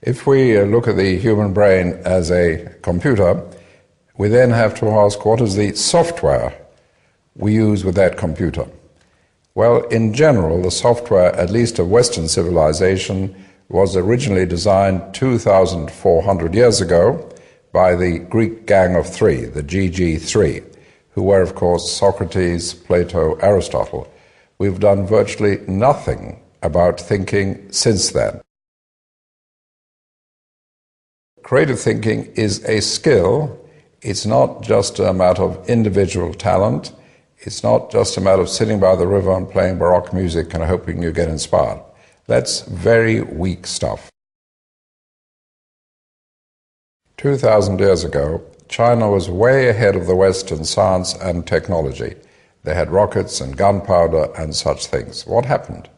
If we look at the human brain as a computer, we then have to ask, what is the software we use with that computer? Well, in general, the software, at least of Western civilization, was originally designed 2,400 years ago by the Greek Gang of Three, the GG3, who were, of course, Socrates, Plato, Aristotle. We've done virtually nothing about thinking since then. Creative thinking is a skill. It's not just a matter of individual talent. It's not just a matter of sitting by the river and playing Baroque music and hoping you get inspired. That's very weak stuff. 2,000 years ago, China was way ahead of the West in science and technology. They had rockets and gunpowder and such things. What happened?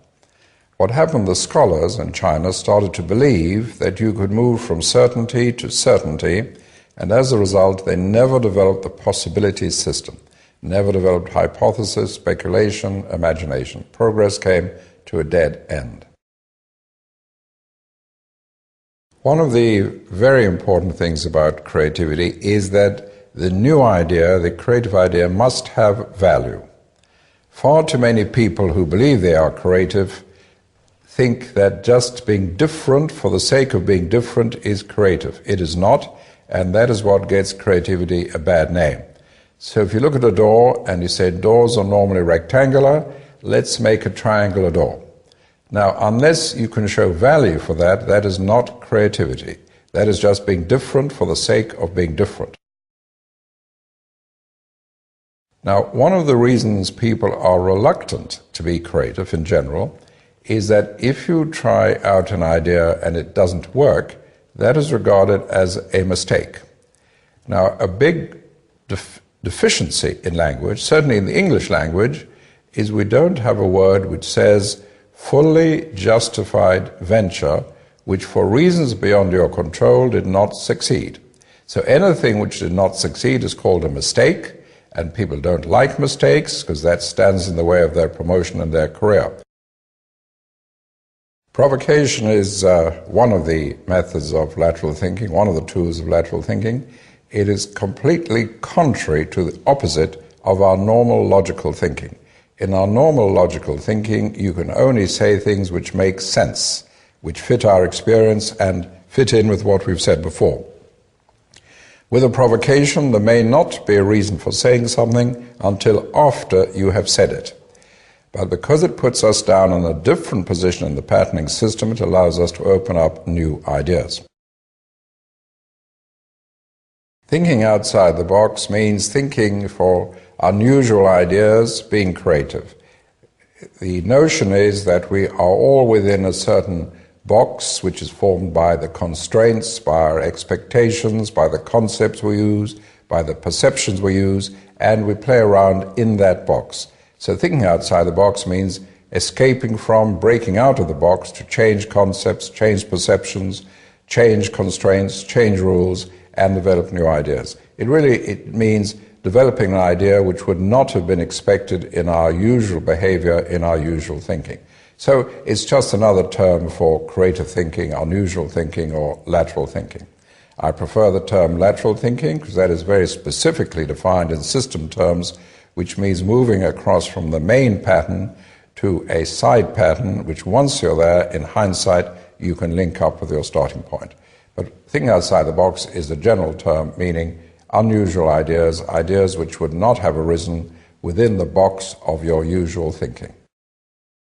What happened, the scholars in China started to believe that you could move from certainty to certainty, and as a result, they never developed the possibilities system, never developed hypothesis, speculation, imagination. Progress came to a dead end. One of the very important things about creativity is that the new idea, the creative idea, must have value. Far too many people who believe they are creative think that just being different for the sake of being different is creative. It is not, and that is what gets creativity a bad name. So if you look at a door and you say doors are normally rectangular, let's make a triangular door. Now, unless you can show value for that, that is not creativity. That is just being different for the sake of being different. Now, one of the reasons people are reluctant to be creative in general is that if you try out an idea and it doesn't work, that is regarded as a mistake. Now, a big deficiency in language, certainly in the English language, is we don't have a word which says fully justified venture, which for reasons beyond your control did not succeed. So anything which did not succeed is called a mistake, and people don't like mistakes because that stands in the way of their promotion and their career. Provocation is one of the methods of lateral thinking, one of the tools of lateral thinking. It is completely contrary to the opposite of our normal logical thinking. In our normal logical thinking, you can only say things which make sense, which fit our experience and fit in with what we've said before. With a provocation, there may not be a reason for saying something until after you have said it. But because it puts us down in a different position in the patterning system, it allows us to open up new ideas. Thinking outside the box means thinking for unusual ideas, being creative. The notion is that we are all within a certain box which is formed by the constraints, by our expectations, by the concepts we use, by the perceptions we use, and we play around in that box. So thinking outside the box means escaping from, breaking out of the box to change concepts, change perceptions, change constraints, change rules, and develop new ideas. It means developing an idea which would not have been expected in our usual behavior, in our usual thinking. So it's just another term for creative thinking, unusual thinking, or lateral thinking. I prefer the term lateral thinking because that is very specifically defined in system terms, which means moving across from the main pattern to a side pattern, which once you're there, in hindsight, you can link up with your starting point. But thinking outside the box is the general term, meaning unusual ideas, ideas which would not have arisen within the box of your usual thinking.